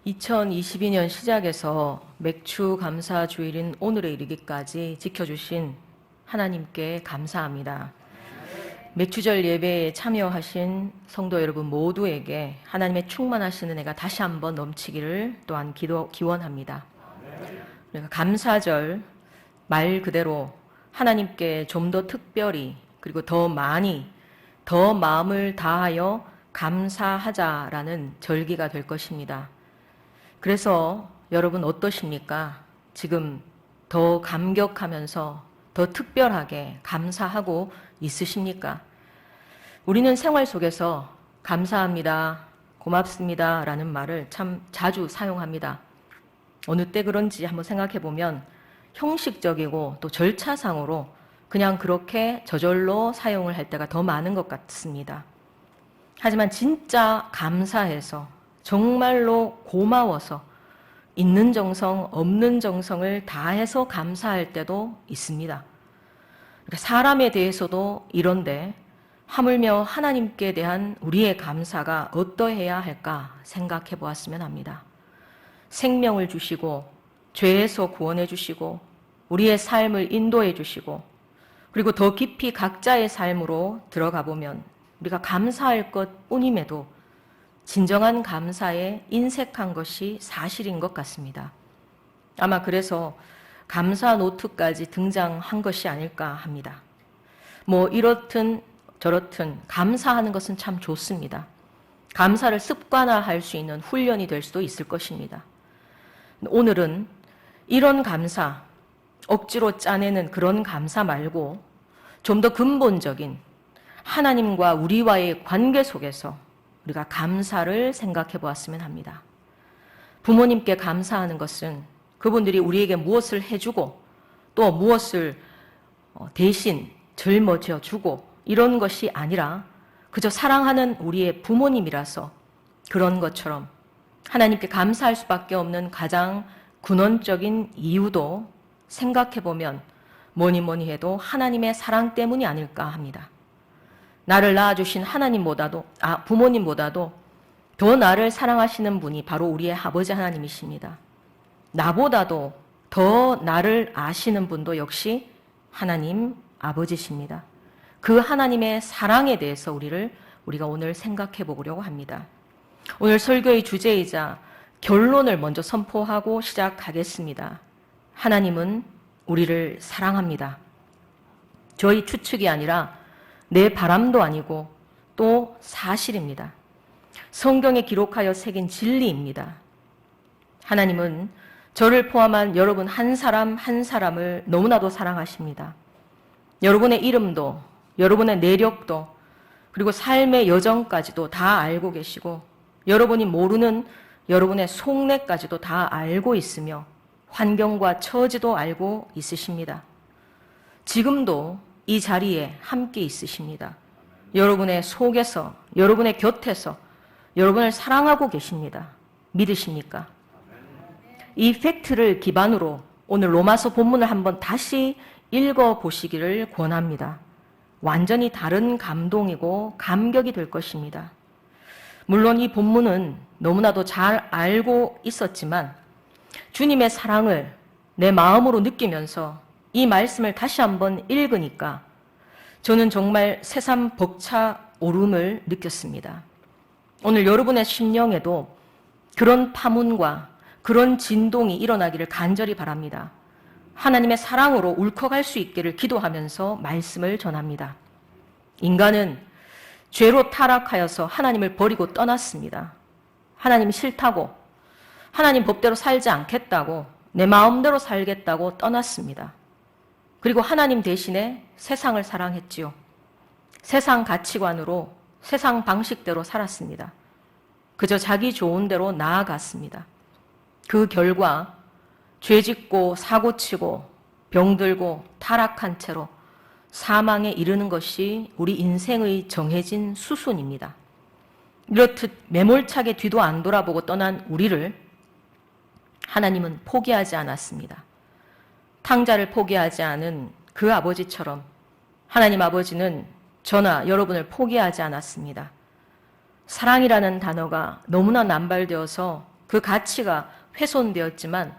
2022년 시작에서 맥주 감사 주일인 오늘에 이르기까지 지켜주신 하나님께 감사합니다. 맥주절 예배에 참여하신 성도 여러분 모두에게 하나님의 충만하신 은혜가 다시 한번 넘치기를 또한 기원합니다. 그러니까 감사절 말 그대로 하나님께 좀 더 특별히 그리고 더 많이 더 마음을 다하여 감사하자라는 절기가 될 것입니다. 그래서 여러분 어떠십니까? 지금 더 감격하면서 더 특별하게 감사하고 있으십니까? 우리는 생활 속에서 감사합니다, 고맙습니다 라는 말을 참 자주 사용합니다. 어느 때 그런지 한번 생각해 보면 형식적이고 또 절차상으로 그냥 그렇게 저절로 사용을 할 때가 더 많은 것 같습니다. 하지만 진짜 감사해서 정말로 고마워서 있는 정성, 없는 정성을 다해서 감사할 때도 있습니다. 사람에 대해서도 이런데 하물며 하나님께 대한 우리의 감사가 어떠해야 할까 생각해 보았으면 합니다. 생명을 주시고 죄에서 구원해 주시고 우리의 삶을 인도해 주시고 그리고 더 깊이 각자의 삶으로 들어가 보면 우리가 감사할 것 뿐임에도 진정한 감사에 인색한 것이 사실인 것 같습니다. 아마 그래서 감사 노트까지 등장한 것이 아닐까 합니다. 뭐 이렇든 저렇든 감사하는 것은 참 좋습니다. 감사를 습관화할 수 있는 훈련이 될 수도 있을 것입니다. 오늘은 이런 감사, 억지로 짜내는 그런 감사 말고 좀 더 근본적인 하나님과 우리와의 관계 속에서 우리가 감사를 생각해 보았으면 합니다. 부모님께 감사하는 것은 그분들이 우리에게 무엇을 해주고 또 무엇을 대신 짊어져 주고 이런 것이 아니라 그저 사랑하는 우리의 부모님이라서 그런 것처럼 하나님께 감사할 수밖에 없는 가장 근원적인 이유도 생각해 보면 뭐니 해도 하나님의 사랑 때문이 아닐까 합니다. 나를 낳아주신 부모님보다도 더 나를 사랑하시는 분이 바로 우리의 아버지 하나님이십니다. 나보다도 더 나를 아시는 분도 역시 하나님 아버지십니다. 그 하나님의 사랑에 대해서 우리가 오늘 생각해 보려고 합니다. 오늘 설교의 주제이자 결론을 먼저 선포하고 시작하겠습니다. 하나님은 우리를 사랑합니다. 저희 추측이 아니라 내 바람도 아니고 또 사실입니다. 성경에 기록하여 새긴 진리입니다. 하나님은 저를 포함한 여러분 한 사람 한 사람을 너무나도 사랑하십니다. 여러분의 이름도 여러분의 내력도 그리고 삶의 여정까지도 다 알고 계시고 여러분이 모르는 여러분의 속내까지도 다 알고 있으며 환경과 처지도 알고 있으십니다. 지금도 이 자리에 함께 있으십니다. 여러분의 속에서, 여러분의 곁에서 여러분을 사랑하고 계십니다. 믿으십니까? 이 팩트를 기반으로 오늘 로마서 본문을 한번 다시 읽어보시기를 권합니다. 완전히 다른 감동이고 감격이 될 것입니다. 물론 이 본문은 너무나도 잘 알고 있었지만 주님의 사랑을 내 마음으로 느끼면서 이 말씀을 다시 한번 읽으니까 저는 정말 새삼 벅차 오름을 느꼈습니다. 오늘 여러분의 심령에도 그런 파문과 그런 진동이 일어나기를 간절히 바랍니다. 하나님의 사랑으로 울컥할 수 있기를 기도하면서 말씀을 전합니다. 인간은 죄로 타락하여서 하나님을 버리고 떠났습니다. 하나님 싫다고, 하나님 법대로 살지 않겠다고, 내 마음대로 살겠다고 떠났습니다. 그리고 하나님 대신에 세상을 사랑했지요. 세상 가치관으로, 세상 방식대로 살았습니다. 그저 자기 좋은 대로 나아갔습니다. 그 결과 죄짓고 사고치고 병들고 타락한 채로 사망에 이르는 것이 우리 인생의 정해진 수순입니다. 이렇듯 매몰차게 뒤도 안 돌아보고 떠난 우리를 하나님은 포기하지 않았습니다. 탕자를 포기하지 않은 그 아버지처럼 하나님 아버지는 저나 여러분을 포기하지 않았습니다. 사랑이라는 단어가 너무나 남발되어서 그 가치가 훼손되었지만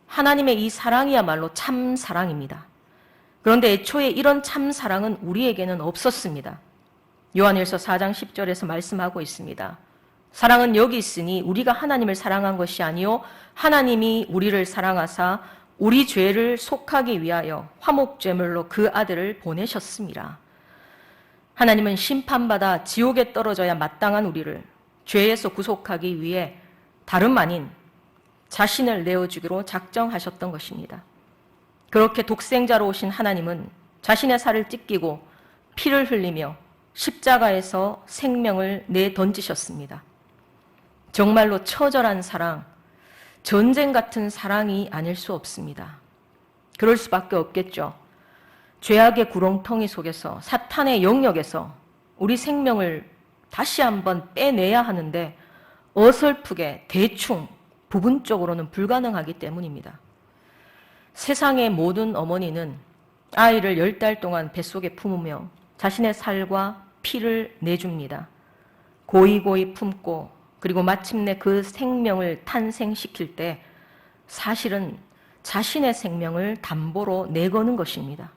하나님의 이 사랑이야말로 참 사랑입니다. 그런데 애초에 이런 참 사랑은 우리에게는 없었습니다. 요한일서 4장 10절에서 말씀하고 있습니다. 사랑은 여기 있으니 우리가 하나님을 사랑한 것이 아니요 하나님이 우리를 사랑하사 우리 죄를 속하기 위하여 화목제물로 그 아들을 보내셨습니다. 하나님은 심판받아 지옥에 떨어져야 마땅한 우리를 죄에서 구속하기 위해 다름 아닌 자신을 내어주기로 작정하셨던 것입니다. 그렇게 독생자로 오신 하나님은 자신의 살을 찢기고 피를 흘리며 십자가에서 생명을 내던지셨습니다. 정말로 처절한 사랑, 전쟁 같은 사랑이 아닐 수 없습니다. 그럴 수밖에 없겠죠. 죄악의 구렁텅이 속에서 사탄의 영역에서 우리 생명을 다시 한번 빼내야 하는데 어설프게 대충 부분적으로는 불가능하기 때문입니다. 세상의 모든 어머니는 아이를 10달 동안 뱃속에 품으며 자신의 살과 피를 내줍니다. 고이고이 품고 그리고 마침내 그 생명을 탄생시킬 때 사실은 자신의 생명을 담보로 내거는 것입니다.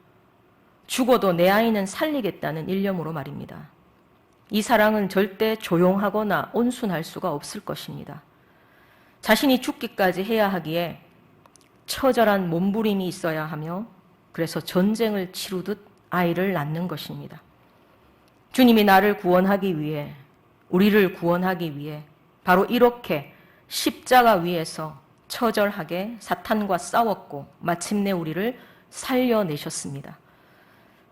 죽어도 내 아이는 살리겠다는 일념으로 말입니다. 이 사랑은 절대 조용하거나 온순할 수가 없을 것입니다. 자신이 죽기까지 해야 하기에 처절한 몸부림이 있어야 하며 그래서 전쟁을 치르듯 아이를 낳는 것입니다. 주님이 나를 구원하기 위해, 우리를 구원하기 위해 바로 이렇게 십자가 위에서 처절하게 사탄과 싸웠고 마침내 우리를 살려내셨습니다.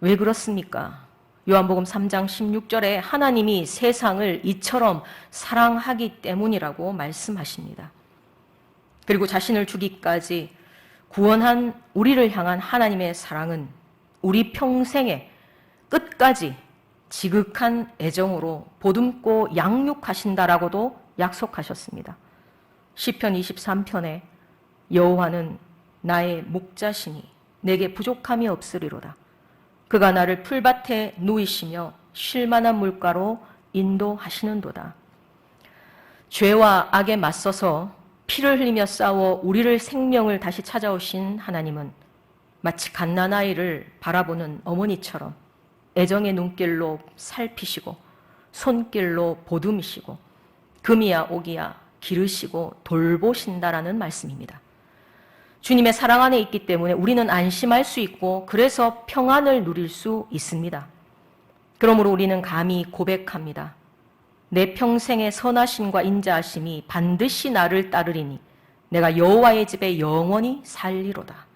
왜 그렇습니까? 요한복음 3장 16절에 하나님이 세상을 이처럼 사랑하기 때문이라고 말씀하십니다. 그리고 자신을 주기까지 구원한 우리를 향한 하나님의 사랑은 우리 평생에 끝까지 지극한 애정으로 보듬고 양육하신다라고도 약속하셨습니다. 시편 23편에 여호와는 나의 목자시니 내게 부족함이 없으리로다. 그가 나를 풀밭에 누이시며 쉴만한 물가로 인도하시는도다. 죄와 악에 맞서서 피를 흘리며 싸워 우리를 생명을 다시 찾아오신 하나님은 마치 갓난아이를 바라보는 어머니처럼 애정의 눈길로 살피시고 손길로 보듬으시고 금이야 옥이야 기르시고 돌보신다라는 말씀입니다. 주님의 사랑 안에 있기 때문에 우리는 안심할 수 있고 그래서 평안을 누릴 수 있습니다. 그러므로 우리는 감히 고백합니다. 내 평생의 선하심과 인자하심이 반드시 나를 따르리니 내가 여호와의 집에 영원히 살리로다.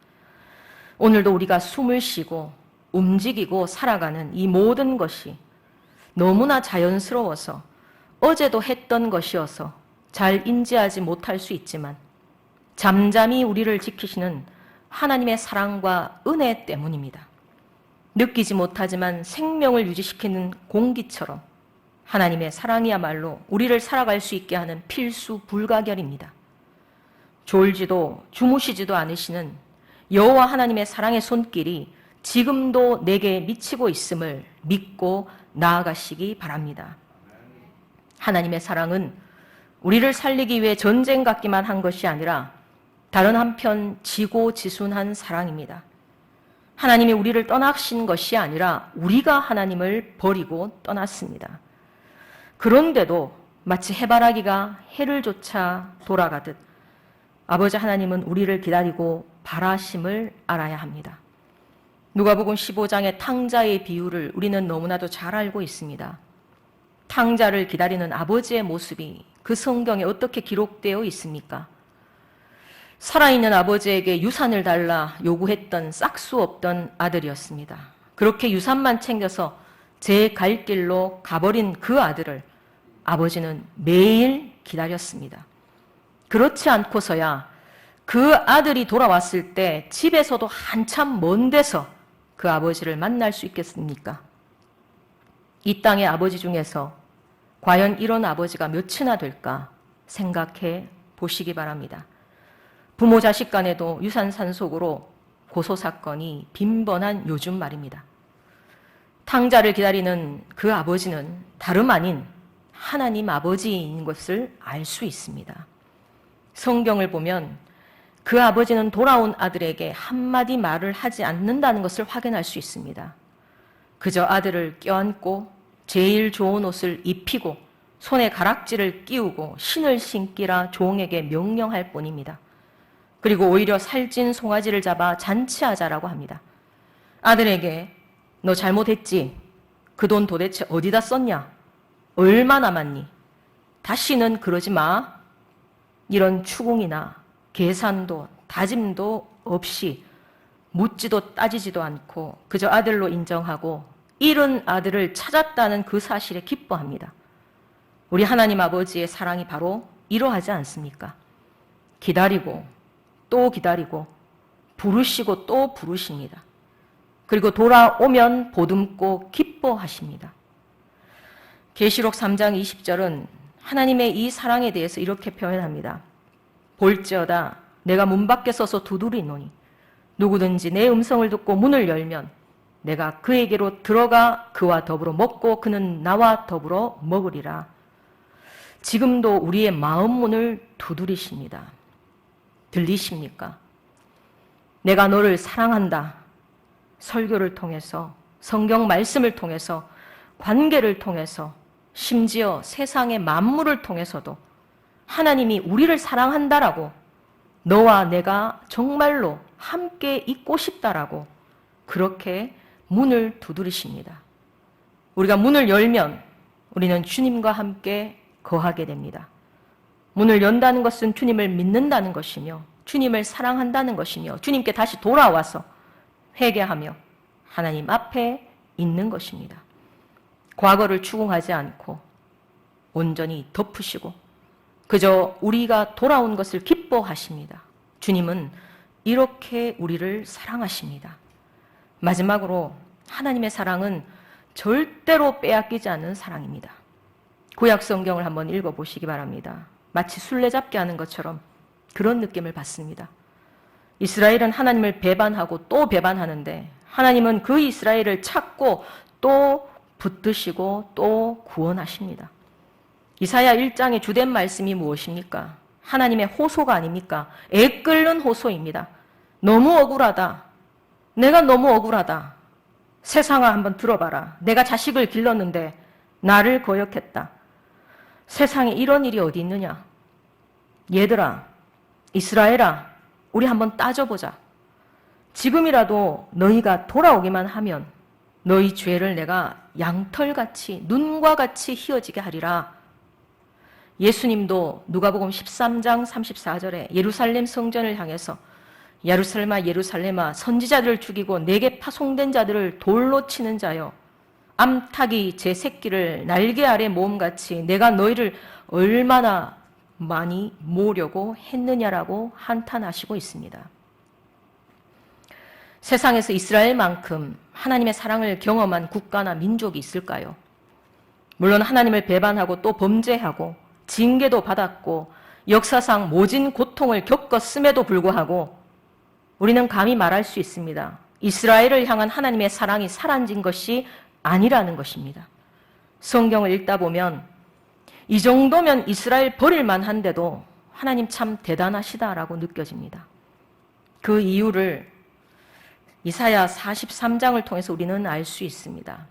오늘도 우리가 숨을 쉬고 움직이고 살아가는 이 모든 것이 너무나 자연스러워서 어제도 했던 것이어서 잘 인지하지 못할 수 있지만 잠잠히 우리를 지키시는 하나님의 사랑과 은혜 때문입니다. 느끼지 못하지만 생명을 유지시키는 공기처럼 하나님의 사랑이야말로 우리를 살아갈 수 있게 하는 필수 불가결입니다. 졸지도 주무시지도 않으시는 여호와 하나님의 사랑의 손길이 지금도 내게 미치고 있음을 믿고 나아가시기 바랍니다. 하나님의 사랑은 우리를 살리기 위해 전쟁 같기만 한 것이 아니라 다른 한편 지고지순한 사랑입니다. 하나님이 우리를 떠나신 것이 아니라 우리가 하나님을 버리고 떠났습니다. 그런데도 마치 해바라기가 해를 쫓아 돌아가듯 아버지 하나님은 우리를 기다리고 바라심을 알아야 합니다. 누가복음 15장의 탕자의 비유를 우리는 너무나도 잘 알고 있습니다. 탕자를 기다리는 아버지의 모습이 그 성경에 어떻게 기록되어 있습니까? 살아있는 아버지에게 유산을 달라 요구했던 싹수 없던 아들이었습니다. 그렇게 유산만 챙겨서 제 갈 길로 가버린 그 아들을 아버지는 매일 기다렸습니다. 그렇지 않고서야 그 아들이 돌아왔을 때 집에서도 한참 먼 데서 그 아버지를 만날 수 있겠습니까? 이 땅의 아버지 중에서 과연 이런 아버지가 몇이나 될까 생각해 보시기 바랍니다. 부모 자식 간에도 유산 산속으로 고소사건이 빈번한 요즘 말입니다. 탕자를 기다리는 그 아버지는 다름 아닌 하나님 아버지인 것을 알 수 있습니다. 성경을 보면 그 아버지는 돌아온 아들에게 한마디 말을 하지 않는다는 것을 확인할 수 있습니다. 그저 아들을 껴안고 제일 좋은 옷을 입히고 손에 가락지를 끼우고 신을 신기라 종에게 명령할 뿐입니다. 그리고 오히려 살찐 송아지를 잡아 잔치하자라고 합니다. 아들에게 너 잘못했지? 그 돈 도대체 어디다 썼냐? 얼마 남았니? 다시는 그러지 마. 이런 추궁이나 계산도 다짐도 없이 묻지도 따지지도 않고 그저 아들로 인정하고 잃은 아들을 찾았다는 그 사실에 기뻐합니다. 우리 하나님 아버지의 사랑이 바로 이러하지 않습니까? 기다리고 또 기다리고 부르시고 또 부르십니다. 그리고 돌아오면 보듬고 기뻐하십니다. 계시록 3장 20절은 하나님의 이 사랑에 대해서 이렇게 표현합니다. 볼지어다 내가 문 밖에 서서 두드리노니 누구든지 내 음성을 듣고 문을 열면 내가 그에게로 들어가 그와 더불어 먹고 그는 나와 더불어 먹으리라. 지금도 우리의 마음 문을 두드리십니다. 들리십니까? 내가 너를 사랑한다. 설교를 통해서, 성경 말씀을 통해서, 관계를 통해서, 심지어 세상의 만물을 통해서도 하나님이 우리를 사랑한다라고, 너와 내가 정말로 함께 있고 싶다라고 그렇게 문을 두드리십니다. 우리가 문을 열면 우리는 주님과 함께 거하게 됩니다. 문을 연다는 것은 주님을 믿는다는 것이며 주님을 사랑한다는 것이며 주님께 다시 돌아와서 회개하며 하나님 앞에 있는 것입니다. 과거를 추궁하지 않고 온전히 덮으시고 그저 우리가 돌아온 것을 기뻐하십니다. 주님은 이렇게 우리를 사랑하십니다. 마지막으로 하나님의 사랑은 절대로 빼앗기지 않는 사랑입니다. 구약 성경을 한번 읽어보시기 바랍니다. 마치 술래잡기 하는 것처럼 그런 느낌을 받습니다. 이스라엘은 하나님을 배반하고 또 배반하는데 하나님은 그 이스라엘을 찾고 또 붙드시고 또 구원하십니다. 이사야 1장의 주된 말씀이 무엇입니까? 하나님의 호소가 아닙니까? 애끓는 호소입니다. 너무 억울하다. 내가 너무 억울하다. 세상아 한번 들어봐라. 내가 자식을 길렀는데 나를 거역했다. 세상에 이런 일이 어디 있느냐? 얘들아, 이스라엘아, 우리 한번 따져보자. 지금이라도 너희가 돌아오기만 하면 너희 죄를 내가 양털같이 눈과 같이 희어지게 하리라. 예수님도 누가복음 13장 34절에 예루살렘 성전을 향해서 예루살렘아 예루살렘아 선지자들을 죽이고 내게 파송된 자들을 돌로 치는 자여 암탉이 제 새끼를 날개 아래 모음같이 내가 너희를 얼마나 많이 모으려고 했느냐라고 한탄하시고 있습니다. 세상에서 이스라엘만큼 하나님의 사랑을 경험한 국가나 민족이 있을까요? 물론 하나님을 배반하고 또 범죄하고 징계도 받았고 역사상 모진 고통을 겪었음에도 불구하고 우리는 감히 말할 수 있습니다. 이스라엘을 향한 하나님의 사랑이 사라진 것이 아니라는 것입니다. 성경을 읽다 보면 이 정도면 이스라엘 버릴만 한데도 하나님 참 대단하시다라고 느껴집니다. 그 이유를 이사야 43장을 통해서 우리는 알 수 있습니다.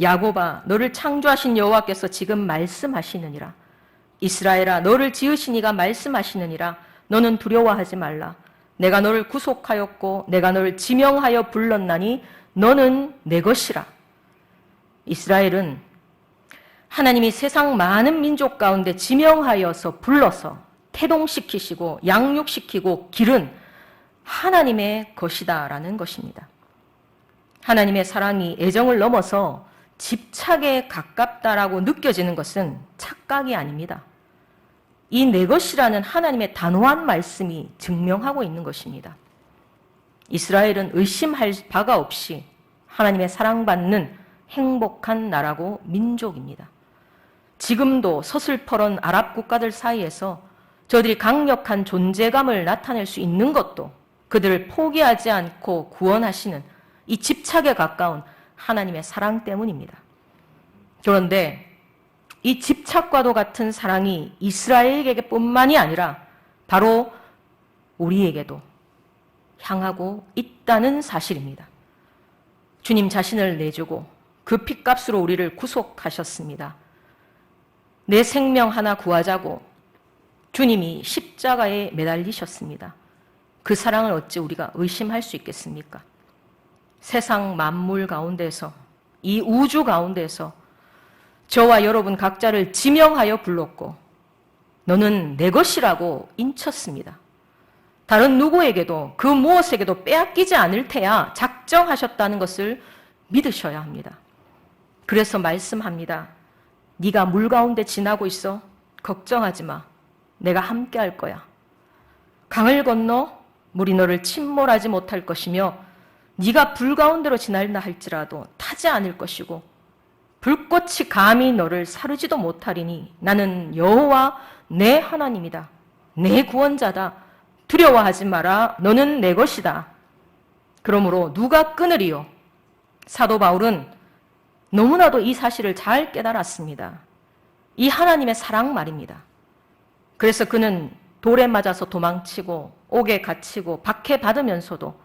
야곱아 너를 창조하신 여호와께서 지금 말씀하시느니라. 이스라엘아 너를 지으신 이가 말씀하시느니라. 너는 두려워하지 말라. 내가 너를 구속하였고 내가 너를 지명하여 불렀나니 너는 내 것이라. 이스라엘은 하나님이 세상 많은 민족 가운데 지명하여서 불러서 태동시키시고 양육시키고 기른 하나님의 것이다라는 것입니다. 하나님의 사랑이 애정을 넘어서 집착에 가깝다라고 느껴지는 것은 착각이 아닙니다. 이 내 것이라는 하나님의 단호한 말씀이 증명하고 있는 것입니다. 이스라엘은 의심할 바가 없이 하나님의 사랑받는 행복한 나라고 민족입니다. 지금도 서슬퍼런 아랍 국가들 사이에서 저들이 강력한 존재감을 나타낼 수 있는 것도 그들을 포기하지 않고 구원하시는 이 집착에 가까운 하나님의 사랑 때문입니다. 그런데 이 집착과도 같은 사랑이 이스라엘에게뿐만이 아니라 바로 우리에게도 향하고 있다는 사실입니다. 주님 자신을 내주고 그 핏값으로 우리를 구속하셨습니다. 내 생명 하나 구하자고 주님이 십자가에 매달리셨습니다. 그 사랑을 어찌 우리가 의심할 수 있겠습니까? 세상 만물 가운데서, 이 우주 가운데서 저와 여러분 각자를 지명하여 불렀고 너는 내 것이라고 인쳤습니다. 다른 누구에게도 그 무엇에게도 빼앗기지 않을 테야 작정하셨다는 것을 믿으셔야 합니다. 그래서 말씀합니다. 네가 물 가운데 지나고 있어. 걱정하지 마. 내가 함께 할 거야. 강을 건너 물이 너를 침몰하지 못할 것이며 네가 불 가운데로 지날다 할지라도 타지 않을 것이고 불꽃이 감히 너를 사르지도 못하리니 나는 여호와 내 하나님이다. 내 구원자다. 두려워하지 마라. 너는 내 것이다. 그러므로 누가 끊으리요? 사도 바울은 너무나도 이 사실을 잘 깨달았습니다. 이 하나님의 사랑 말입니다. 그래서 그는 돌에 맞아서 도망치고 옥에 갇히고 박해받으면서도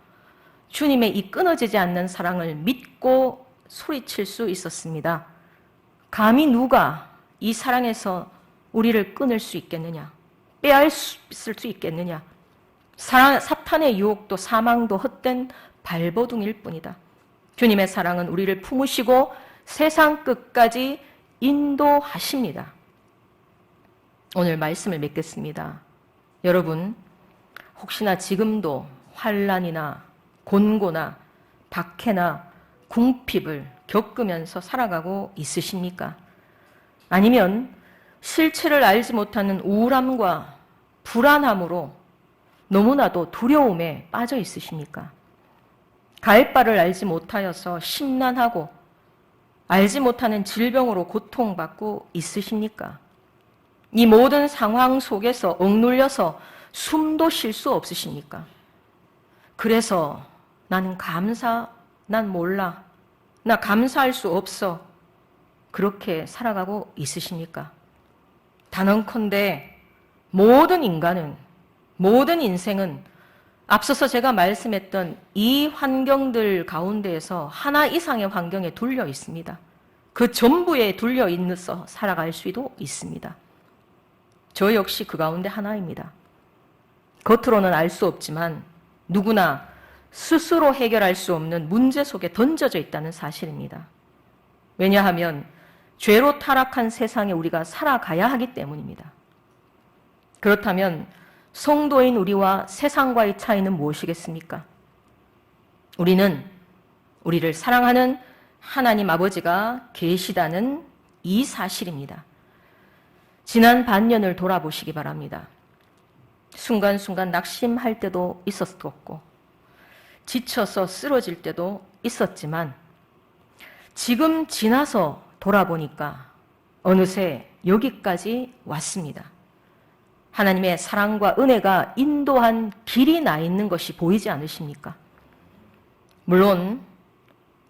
주님의 이 끊어지지 않는 사랑을 믿고 소리칠 수 있었습니다. 감히 누가 이 사랑에서 우리를 끊을 수 있겠느냐? 빼앗을 수 있겠느냐? 사탄의 유혹도 사망도 헛된 발버둥일 뿐이다. 주님의 사랑은 우리를 품으시고 세상 끝까지 인도하십니다. 오늘 말씀을 맺겠습니다. 여러분, 혹시나 지금도 환난이나 곤고나 박해나 궁핍을 겪으면서 살아가고 있으십니까? 아니면 실체를 알지 못하는 우울함과 불안함으로 너무나도 두려움에 빠져 있으십니까? 갈 바를 알지 못하여서 심란하고 알지 못하는 질병으로 고통받고 있으십니까? 이 모든 상황 속에서 억눌려서 숨도 쉴 수 없으십니까? 그래서 나는 난 몰라. 나 감사할 수 없어. 그렇게 살아가고 있으십니까? 단언컨대 모든 인간은, 모든 인생은 앞서서 제가 말씀했던 이 환경들 가운데에서 하나 이상의 환경에 둘려 있습니다. 그 전부에 둘려 있어서 살아갈 수도 있습니다. 저 역시 그 가운데 하나입니다. 겉으로는 알 수 없지만 누구나 스스로 해결할 수 없는 문제 속에 던져져 있다는 사실입니다. 왜냐하면 죄로 타락한 세상에 우리가 살아가야 하기 때문입니다. 그렇다면 성도인 우리와 세상과의 차이는 무엇이겠습니까? 우리는 우리를 사랑하는 하나님 아버지가 계시다는 이 사실입니다. 지난 반년을 돌아보시기 바랍니다. 순간순간 낙심할 때도 있었고 지쳐서 쓰러질 때도 있었지만 지금 지나서 돌아보니까 어느새 여기까지 왔습니다. 하나님의 사랑과 은혜가 인도한 길이 나 있는 것이 보이지 않으십니까? 물론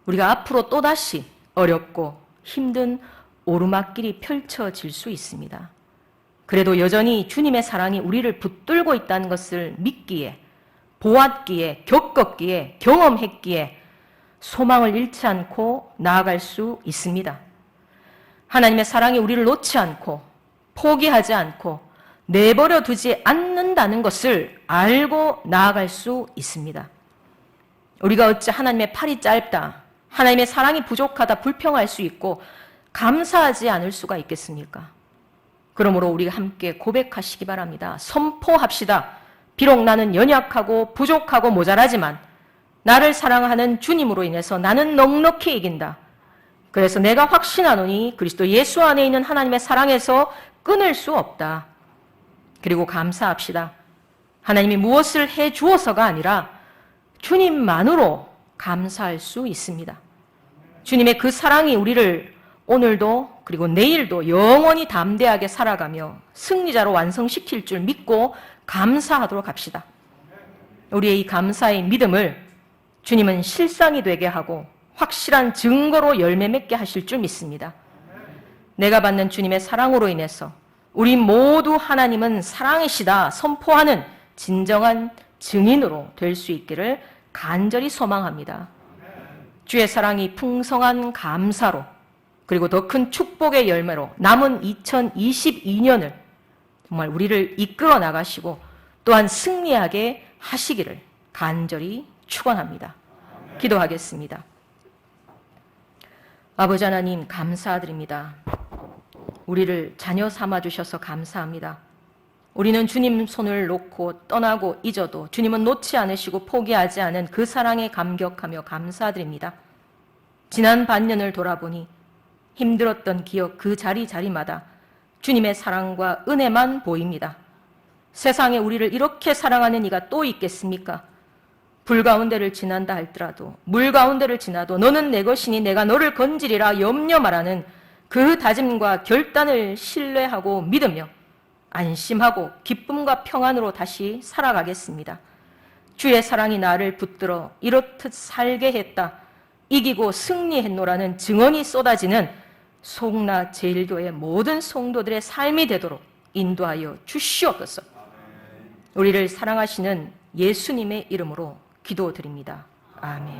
우리가 앞으로 또다시 어렵고 힘든 오르막길이 펼쳐질 수 있습니다. 그래도 여전히 주님의 사랑이 우리를 붙들고 있다는 것을 믿기에, 보았기에, 겪었기에, 경험했기에 소망을 잃지 않고 나아갈 수 있습니다. 하나님의 사랑이 우리를 놓지 않고 포기하지 않고 내버려 두지 않는다는 것을 알고 나아갈 수 있습니다. 우리가 어찌 하나님의 팔이 짧다, 하나님의 사랑이 부족하다 불평할 수 있고 감사하지 않을 수가 있겠습니까? 그러므로 우리가 함께 고백하시기 바랍니다. 선포합시다. 비록 나는 연약하고 부족하고 모자라지만 나를 사랑하는 주님으로 인해서 나는 넉넉히 이긴다. 그래서 내가 확신하노니 그리스도 예수 안에 있는 하나님의 사랑에서 끊을 수 없다. 그리고 감사합시다. 하나님이 무엇을 해 주어서가 아니라 주님만으로 감사할 수 있습니다. 주님의 그 사랑이 우리를 오늘도 그리고 내일도 영원히 담대하게 살아가며 승리자로 완성시킬 줄 믿고 감사하도록 합시다. 우리의 이 감사의 믿음을 주님은 실상이 되게 하고 확실한 증거로 열매 맺게 하실 줄 믿습니다. 내가 받는 주님의 사랑으로 인해서 우리 모두 하나님은 사랑이시다 선포하는 진정한 증인으로 될 수 있기를 간절히 소망합니다. 주의 사랑이 풍성한 감사로 그리고 더 큰 축복의 열매로 남은 2022년을 정말 우리를 이끌어 나가시고 또한 승리하게 하시기를 간절히 축원합니다. 기도하겠습니다. 아버지 하나님 감사드립니다. 우리를 자녀 삼아주셔서 감사합니다. 우리는 주님 손을 놓고 떠나고 잊어도 주님은 놓지 않으시고 포기하지 않은 그 사랑에 감격하며 감사드립니다. 지난 반년을 돌아보니 힘들었던 기억 그 자리마다 주님의 사랑과 은혜만 보입니다. 세상에 우리를 이렇게 사랑하는 이가 또 있겠습니까? 불 가운데를 지난다 할지라도 물 가운데를 지나도 너는 내 것이니 내가 너를 건지리라 염려 말하는 그 다짐과 결단을 신뢰하고 믿으며 안심하고 기쁨과 평안으로 다시 살아가겠습니다. 주의 사랑이 나를 붙들어 이렇듯 살게 했다. 이기고 승리했노라는 증언이 쏟아지는 송라 제일교회 모든 성도들의 삶이 되도록 인도하여 주시옵소서. 우리를 사랑하시는 예수님의 이름으로 기도드립니다. 아멘.